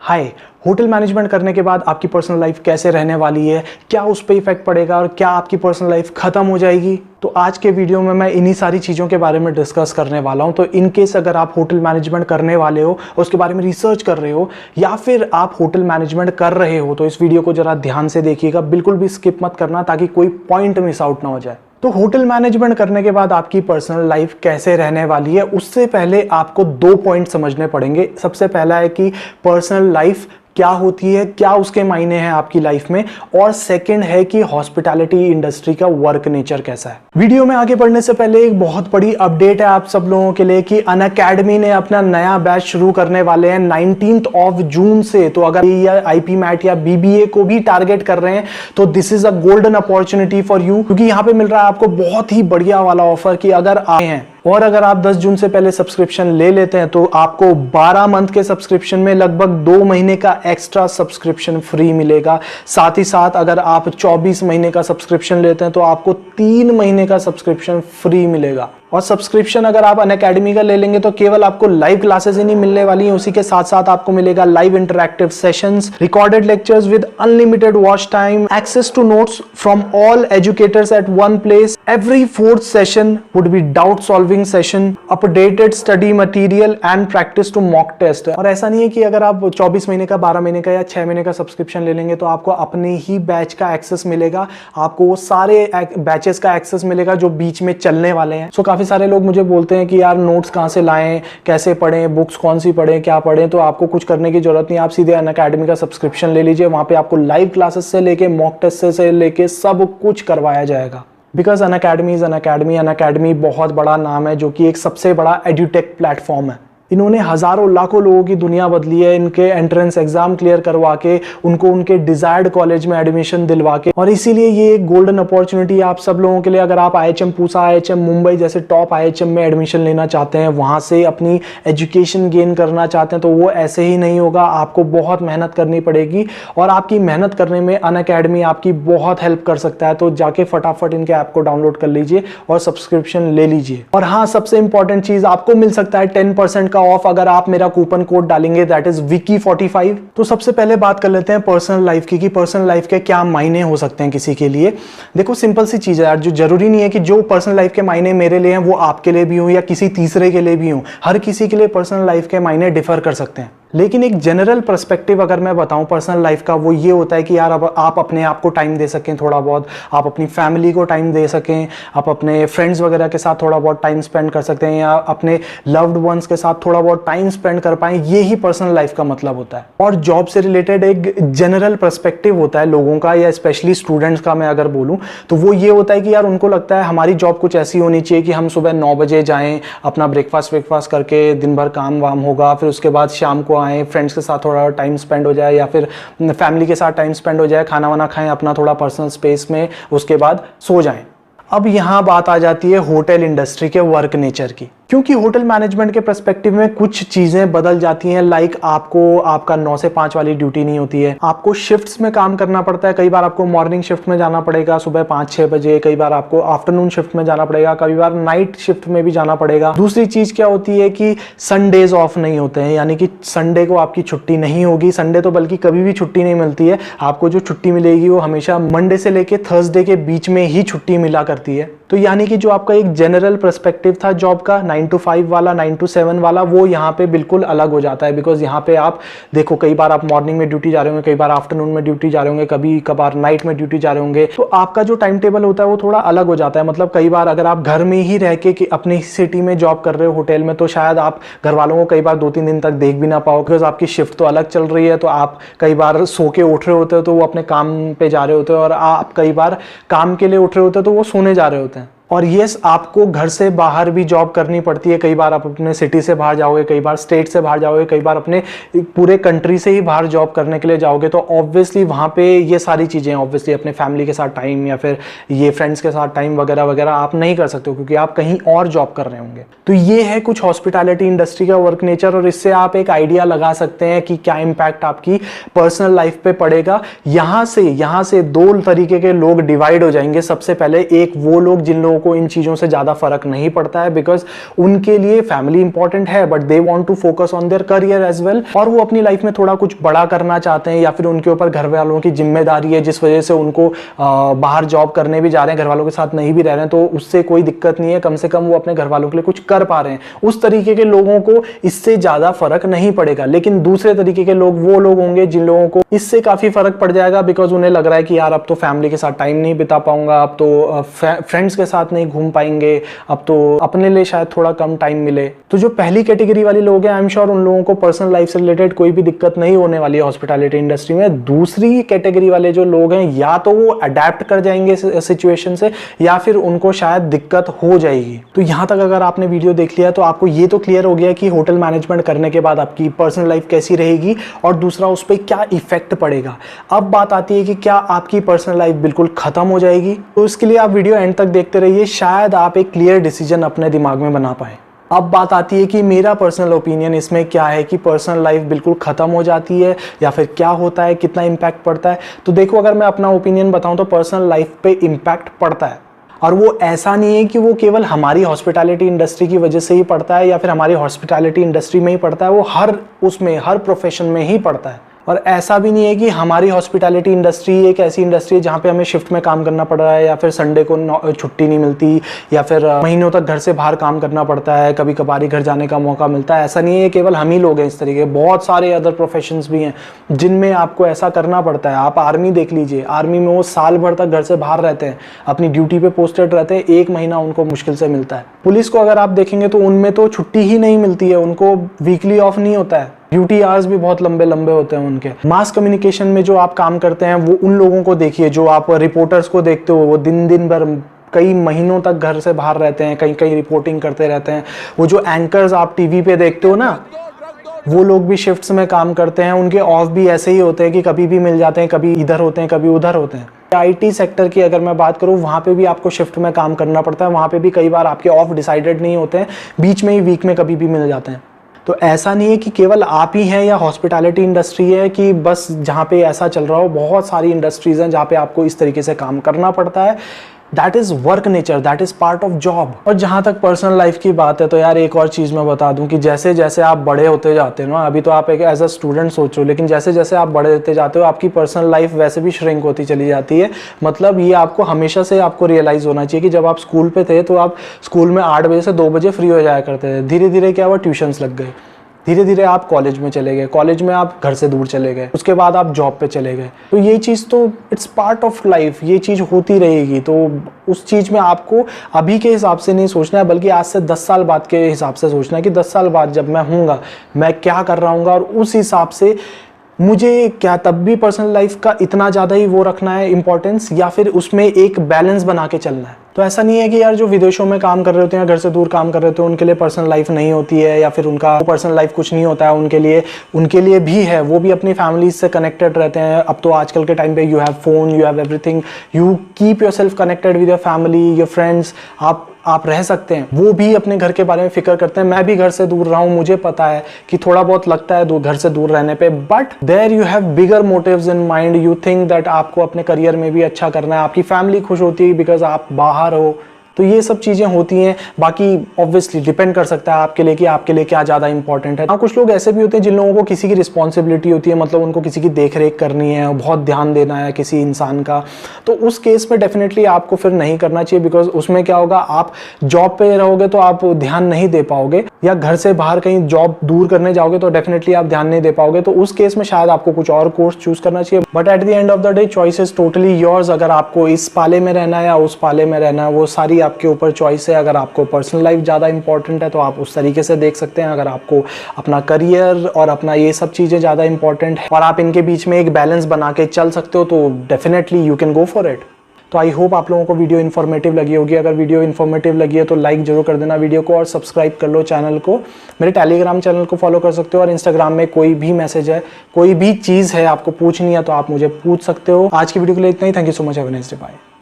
हाय, hotel management करने के बाद आपकी पर्सनल लाइफ कैसे रहने वाली है, क्या उस पर इफेक्ट पड़ेगा और क्या आपकी पर्सनल लाइफ खत्म हो जाएगी। तो आज के वीडियो में मैं इन्हीं सारी चीज़ों के बारे में डिस्कस करने वाला हूं। तो इन केस अगर आप होटल मैनेजमेंट करने वाले हो और उसके बारे में रिसर्च कर रहे हो या फिर आप होटल मैनेजमेंट कर रहे हो तो इस वीडियो को जरा ध्यान से देखिएगा, बिल्कुल भी स्किप मत करना ताकि कोई पॉइंट मिस आउट ना हो जाए। तो होटल मैनेजमेंट करने के बाद आपकी पर्सनल लाइफ कैसे रहने वाली है, उससे पहले आपको 2 पॉइंट समझने पड़ेंगे। सबसे पहला है कि पर्सनल लाइफ क्या होती है, क्या उसके मायने हैं आपकी लाइफ में, और सेकंड है कि हॉस्पिटैलिटी इंडस्ट्री का वर्क नेचर कैसा है। वीडियो में आगे बढ़ने से पहले एक बहुत बड़ी अपडेट है आप सब लोगों के लिए कि अनअकैडमी ने अपना नया बैच शुरू करने वाले हैं 19 जून से। तो अगर ये आईपी मैट या बीबीए को भी टारगेट कर रहे हैं तो this is a golden opportunity for you, क्योंकि यहाँ पे मिल रहा है आपको बहुत ही बढ़िया वाला ऑफर कि अगर आए हैं और अगर आप 10 जून से पहले सब्सक्रिप्शन ले लेते हैं तो आपको 12 मंथ के सब्सक्रिप्शन में लगभग 2 महीने का एक्स्ट्रा सब्सक्रिप्शन फ्री मिलेगा। साथ ही साथ अगर आप 24 महीने का सब्सक्रिप्शन लेते हैं तो आपको 3 महीने का सब्सक्रिप्शन फ्री मिलेगा। और सब्सक्रिप्शन अगर आप अनअकैडमी का ले लेंगे तो केवल आपको लाइव क्लासेस ही नहीं मिलने वाली हैं, उसी के साथ साथ आपको मिलेगा live interactive sessions, recorded lectures with unlimited watch time, access to notes from all educators at one place, every 4th session would be doubt solving session, updated study material and practice to mock test. और ऐसा नहीं है कि अगर आप 24 महीने का, 12 महीने का या 6 महीने का सब्सक्रिप्शन ले लेंगे तो आपको अपने ही बैच का एक्सेस मिलेगा, आपको वो सारे बैचेस का एक्सेस मिलेगा जो बीच में चलने वाले हैं। काफी सारे लोग मुझे बोलते हैं कि यार नोट्स कहां से लाएं, कैसे पढ़ें, बुक्स कौन सी पढ़ें, क्या पढ़ें। तो आपको कुछ करने की जरूरत नहीं, आप सीधे अनअकैडमी का सब्सक्रिप्शन ले लीजिए। वहां पे आपको लाइव क्लासेस से लेके मॉक टेस्ट से लेके सब कुछ करवाया जाएगा। Because Unacademy is Unacademy. Unacademy बहुत बड़ा नाम है जो कि एक सबसे बड़ा एडुटेक प्लेटफॉर्म है। इन्होंने हजारों लाखों लोगों की दुनिया बदली है, इनके एंट्रेंस एग्जाम क्लियर करवा के उनको उनके डिजायर्ड कॉलेज में एडमिशन दिलवा के। और इसीलिए ये एक गोल्डन अपॉर्चुनिटी है आप सब लोगों के लिए। अगर आप IHM पूसा, IHM मुंबई जैसे टॉप IHM में एडमिशन लेना चाहते हैं, वहां से अपनी एजुकेशन गेन करना चाहते हैं, तो वो ऐसे ही नहीं होगा, आपको बहुत मेहनत करनी पड़ेगी। और आपकी मेहनत करने में अनअकैडमी आपकी बहुत हेल्प कर सकता है। तो जाके फटाफट इनके ऐप को डाउनलोड कर लीजिए और सब्सक्रिप्शन ले लीजिए। और हाँ, सबसे इंपॉर्टेंट चीज, आपको मिल सकता है 10% ऑफ अगर आप मेरा कूपन कोड डालेंगे, दैट इज wiki45। तो सबसे पहले बात कर लेते हैं पर्सनल लाइफ की कि पर्सनल लाइफ के क्या मायने हो सकते हैं किसी के लिए। देखो, सिंपल सी चीज है यार, जो जरूरी नहीं है कि जो पर्सनल लाइफ के मायने मेरे लिए हैं वो आपके लिए भी हो या किसी तीसरे के लिए भी हो। हर किसी के लिए पर्सनल लाइफ के मायने डिफर कर सकते हैं। लेकिन एक जनरल पर्सपेक्टिव अगर मैं बताऊं पर्सनल लाइफ का, वो ये होता है कि यार अब आप अपने आप को टाइम दे सकें थोड़ा बहुत, आप अपनी फैमिली को टाइम दे सकें, आप अपने फ्रेंड्स वगैरह के साथ थोड़ा बहुत टाइम स्पेंड कर सकते हैं या अपने लव्ड वंस के साथ थोड़ा बहुत टाइम स्पेंड कर पाएं। ये ही पर्सनल लाइफ का मतलब होता है। और जॉब से रिलेटेड एक जनरल पर्सपेक्टिव होता है लोगों का, या स्पेशली स्टूडेंट्स का मैं अगर बोलूं तो वो ये होता है कि यार उनको लगता है हमारी जॉब कुछ ऐसी होनी चाहिए कि हम सुबह 9 बजे जाएं, अपना ब्रेकफास्ट करके दिन भर काम वाम होगा, फिर उसके बाद शाम को आए, फ्रेंड्स के साथ थोड़ा टाइम स्पेंड हो जाए या फिर फैमिली के साथ टाइम स्पेंड हो जाए, खाना वाना खाएं अपना थोड़ा पर्सनल स्पेस में, उसके बाद सो जाएं। अब यहां बात आ जाती है होटल इंडस्ट्री के वर्क नेचर की, क्योंकि होटल मैनेजमेंट के पर्सपेक्टिव में कुछ चीजें बदल जाती हैं। लाइक आपको आपका 9 से 5 वाली ड्यूटी नहीं होती है, आपको शिफ्ट्स में काम करना पड़ता है। कई बार आपको मॉर्निंग शिफ्ट में जाना पड़ेगा सुबह 5-6 बजे, कई बार आपको आफ्टरनून शिफ्ट में जाना पड़ेगा, कई बार नाइट शिफ्ट में भी जाना पड़ेगा। दूसरी चीज क्या होती है कि संडेज ऑफ नहीं होते हैं, यानी कि संडे को आपकी छुट्टी नहीं होगी। संडे तो बल्कि कभी भी छुट्टी नहीं मिलती है, आपको जो छुट्टी मिलेगी वो हमेशा मंडे से लेके थर्सडे के बीच में ही छुट्टी मिला करती है। तो यानी कि जो आपका एक जनरल पर्सपेक्टिव था जॉब का 9 to 5 वाला, 9 to 7 वाला, वो यहाँ पे बिल्कुल अलग हो जाता है। बिकॉज यहाँ पे आप देखो, कई बार आप मॉर्निंग में ड्यूटी जा रहे होंगे, कई बार आफ्टरनून में ड्यूटी जा रहे होंगे, कभी कभार नाइट में ड्यूटी जा रहे होंगे। तो आपका जो टाइम टेबल होता है वो थोड़ा अलग हो जाता है। मतलब कई बार अगर आप घर में ही रह के कि अपनी सिटी में जॉब कर रहे हो होटल में, तो शायद आप घर वालों को कई बार 2-3 दिन तक देख भी ना पाओ, बिकॉज आपकी शिफ्ट तो अलग चल रही है। तो आप कई बार सो के उठ रहे होते हो तो वो अपने काम पे जा रहे होते हो, और आप कई बार काम के लिए उठ रहे होते हो तो वो सोने जा रहे होते हैं। और यस, आपको घर से बाहर भी जॉब करनी पड़ती है। कई बार आप अपने सिटी से बाहर जाओगे, कई बार स्टेट से बाहर जाओगे, कई बार अपने पूरे कंट्री से ही बाहर जॉब करने के लिए जाओगे। तो ऑब्वियसली वहाँ पे ये सारी चीज़ें, ऑब्वियसली अपने फैमिली के साथ टाइम या फिर ये फ्रेंड्स के साथ टाइम वगैरह वगैरह आप नहीं कर सकते हो, क्योंकि आप कहीं और जॉब कर रहे होंगे। तो ये है कुछ हॉस्पिटैलिटी इंडस्ट्री का वर्क नेचर, और इससे आप एक आइडिया लगा सकते हैं कि क्या इम्पैक्ट आपकी पर्सनल लाइफ पे पड़ेगा। यहाँ से 2 तरीके के लोग डिवाइड हो जाएंगे। सबसे पहले एक वो लोग जिन लोगों लोगों को इन चीज़ों से ज़्यादा फर्क नहीं पड़ता है, बिकॉज उनके लिए फैमिली इंपॉर्टेंट है but they want to focus on their career as well, और वो अपनी लाइफ में थोड़ा कुछ बड़ा करना चाहते हैं, या फिर उनके ऊपर घर वालों की जिम्मेदारी है जिस वजह से उनको बाहर जॉब करने भी जा रहे हैं, घर वालों के साथ नहीं भी रह रहे हैं, तो उससे कोई दिक्कत नहीं है, कम से कम वो अपने घर वालों के लिए कुछ कर पा रहे हैं। उस तरीके के लोगों को इससे ज़्यादा फर्क नहीं पड़ेगा। लेकिन दूसरे तरीके के लोग वो लोग होंगे जिन लोगों को इससे काफ़ी फर्क पड़ जाएगा, बिकॉज उन्हें लग रहा है कि यार अब तो फैमिली के साथ टाइम नहीं बिता पाऊंगा, अब तो फ्रेंड्स के साथ नहीं घूम पाएंगे, अब तो अपने लिए शायद थोड़ा कम टाइम मिले। तो जो पहली कैटेगरी वाले लोग हैं, आई एम श्योर उन लोगों को पर्सनल लाइफ से रिलेटेड कोई भी दिक्कत नहीं होने वाली है हॉस्पिटैलिटी इंडस्ट्री में। दूसरी कैटेगरी वाले जो लोग हैं, या तो वो अडेप्ट कर जाएंगे सिचुएशन से, या फिर उनको शायद दिक्कत हो जाएगी। तो यहाँ तक अगर आपने वीडियो देख लिया तो आपको ये तो क्लियर हो गया कि होटल मैनेजमेंट करने के बाद आपकी पर्सनल लाइफ कैसी रहेगी और दूसरा उस पर क्या इफेक्ट पड़ेगा। अब बात आती है कि क्या आपकी पर्सनल लाइफ बिल्कुल खत्म हो जाएगी। तो इसके लिए आप वीडियो एंड तक देखते रहिए, शायद आप एक क्लियर डिसीजन अपने दिमाग में बना पाए। अब बात आती है कि मेरा पर्सनल ओपिनियन इसमें क्या है कि पर्सनल लाइफ बिल्कुल ख़त्म हो जाती है या फिर क्या होता है, कितना इम्पैक्ट पड़ता है। तो देखो, अगर मैं अपना ओपिनियन बताऊं तो पर्सनल लाइफ पे इम्पैक्ट पड़ता है, और वो ऐसा नहीं है कि वो केवल हमारी हॉस्पिटैलिटी इंडस्ट्री की वजह से ही पड़ता है या फिर हमारी हॉस्पिटैलिटी इंडस्ट्री में ही पड़ता है, वो हर प्रोफेशन में ही पड़ता है। और ऐसा भी नहीं है कि हमारी हॉस्पिटैलिटी इंडस्ट्री एक ऐसी इंडस्ट्री है जहाँ पे हमें शिफ्ट में काम करना पड़ रहा है, या फिर संडे को छुट्टी नहीं मिलती, या फिर महीनों तक घर से बाहर काम करना पड़ता है, कभी कभार घर जाने का मौका मिलता है। ऐसा नहीं है केवल हम ही लोग हैं इस तरीके, बहुत सारे अदर प्रोफेशंस भी हैं जिनमें आपको ऐसा करना पड़ता है। आप आर्मी देख लीजिए, आर्मी में वो साल भर तक घर से बाहर रहते हैं, अपनी ड्यूटी पे पोस्टेड रहते हैं, 1 महीना उनको मुश्किल से मिलता है। पुलिस को अगर आप देखेंगे तो उनमें तो छुट्टी ही नहीं मिलती है, उनको वीकली ऑफ नहीं होता है, ड्यूटी आवर्स भी बहुत लंबे लंबे होते हैं उनके। मास कम्युनिकेशन में जो आप काम करते हैं वो उन लोगों को देखिए, जो आप रिपोर्टर्स को देखते हो, वो दिन भर कई महीनों तक घर से बाहर रहते हैं, कहीं कहीं रिपोर्टिंग करते रहते हैं। वो जो एंकर्स आप टीवी पे देखते हो ना, वो लोग भी शिफ्ट्स में काम करते हैं, उनके ऑफ भी ऐसे ही होते हैं कि कभी भी मिल जाते हैं, कभी इधर होते हैं, कभी उधर होते हैं। आईटी सेक्टर की अगर मैं बात करूं, वहाँ पे भी आपको शिफ्ट में काम करना पड़ता है, वहाँ पे भी कई बार आपके ऑफ डिसाइडेड नहीं होते हैं, बीच में ही वीक में कभी भी मिल जाते हैं। तो ऐसा नहीं है कि केवल आप ही हैं या हॉस्पिटैलिटी इंडस्ट्री है कि बस जहाँ पे ऐसा चल रहा हो, बहुत सारी इंडस्ट्रीज हैं जहाँ पे आपको इस तरीके से काम करना पड़ता है। That is work nature, that is part of job. और जहाँ तक पर्सनल लाइफ की बात है तो यार एक और चीज़ मैं बता दूँ कि जैसे जैसे आप बड़े होते जाते हो ना, अभी तो आप एक एज अ स्टूडेंट सोचो, लेकिन जैसे जैसे आप बड़े होते जाते हो आपकी पर्सनल लाइफ वैसे भी श्रिंक होती चली जाती है। मतलब ये आपको हमेशा से आपको रियलाइज़ होना चाहिए कि जब आप स्कूल पे थे तो आप स्कूल में 8 बजे से 2 बजे फ्री हो जाया करते थे। धीरे धीरे क्या हुआ, ट्यूशन्स लग गए, धीरे धीरे आप कॉलेज में चले गए, कॉलेज में आप घर से दूर चले गए, उसके बाद आप जॉब पे चले गए। तो ये चीज़ तो इट्स पार्ट ऑफ लाइफ, ये चीज़ होती रहेगी। तो उस चीज़ में आपको अभी के हिसाब से नहीं सोचना है, बल्कि आज से 10 साल बाद के हिसाब से सोचना है कि 10 साल बाद जब मैं हूँगा मैं क्या कर रहा हूँगा, और उस हिसाब से मुझे क्या तब भी पर्सनल लाइफ का इतना ज़्यादा ही वो रखना है इंपॉर्टेंस, या फिर उसमें एक बैलेंस बना के चलना है। तो ऐसा नहीं है कि यार जो विदेशों में काम कर रहे होते हैं, घर से दूर काम कर रहे होते हैं, उनके लिए पर्सनल लाइफ नहीं होती है, या फिर उनका पर्सनल लाइफ कुछ नहीं होता है। उनके लिए भी है, वो भी अपनी फैमिली से कनेक्टेड रहते हैं। अब तो आजकल के टाइम पे you have phone, you have everything, you keep your self connected with your family, your friends. आप रह सकते हैं, वो भी अपने घर के बारे में फिक्र करते हैं। मैं भी घर से दूर रहा हूँ, मुझे पता है कि थोड़ा बहुत लगता है घर से दूर रहने पे, but there you have bigger motives in mind. You think that आपको अपने करियर में भी अच्छा करना है, आपकी फैमिली खुश होती है बिकॉज आप बाहर हो। तो ये सब चीज़ें होती हैं। बाकी ऑब्वियसली डिपेंड कर सकता है आपके लिए कि आपके लिए क्या ज़्यादा इंपॉर्टेंट है। हाँ, कुछ लोग ऐसे भी होते हैं जिन लोगों को किसी की रिस्पॉन्सिबिलिटी होती है, मतलब उनको किसी की देख रेख करनी है, बहुत ध्यान देना है किसी इंसान का। तो उस केस में डेफिनेटली आपको फिर नहीं करना चाहिए, बिकॉज उसमें क्या होगा, आप जॉब पे रहोगे तो आप ध्यान नहीं दे पाओगे, या घर से बाहर कहीं जॉब दूर करने जाओगे तो डेफिनेटली आप ध्यान नहीं दे पाओगे। तो उस केस में शायद आपको कुछ और कोर्स चूज करना चाहिए। But at the end of the day choice is totally yours. अगर आपको इस पाले में रहना है या उस पाले में रहना है, वो सारी आपके ऊपर चॉइस है। अगर आपको पर्सनल लाइफ ज़्यादा इंपॉर्टेंट है तो आप उस तरीके से देख सकते हैं। अगर आपको अपना करियर और अपना ये सब चीज़ें ज़्यादा इंपॉर्टेंट है और आप इनके बीच में एक बैलेंस बना के चल सकते हो, तो definitely you can go for it. तो आई होप आप लोगों को वीडियो इन्फॉर्मेटिव लगी होगी। अगर वीडियो इन्फॉर्मेटिव लगी है तो लाइक जरूर कर देना वीडियो को, और सब्सक्राइब कर लो चैनल को। मेरे टेलीग्राम चैनल को फॉलो कर सकते हो, और इंस्टाग्राम में कोई भी मैसेज है, कोई भी चीज़ है आपको पूछनी है तो आप मुझे पूछ सकते हो। आज की वीडियो के लिए इतना ही। Thank you so much, have a nice day, bye.